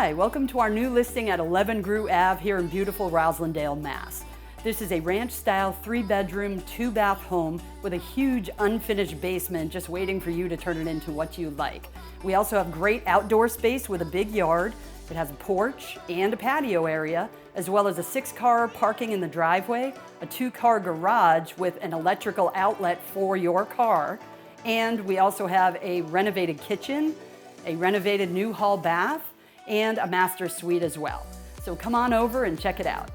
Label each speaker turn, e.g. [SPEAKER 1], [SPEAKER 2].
[SPEAKER 1] Hi, welcome to our new listing at 11 Grew Ave here in beautiful Roslindale, Mass. This is a ranch-style 3-bedroom, 2-bath home with a huge unfinished basement just waiting for you to turn it into what you like. We also have great outdoor space with a big yard. It has a porch and a patio area, as well as a 6-car parking in the driveway, a 2-car garage with an electrical outlet for your car, and we also have a renovated kitchen, a renovated new hall bath, and a master suite as well. So come on over and check it out.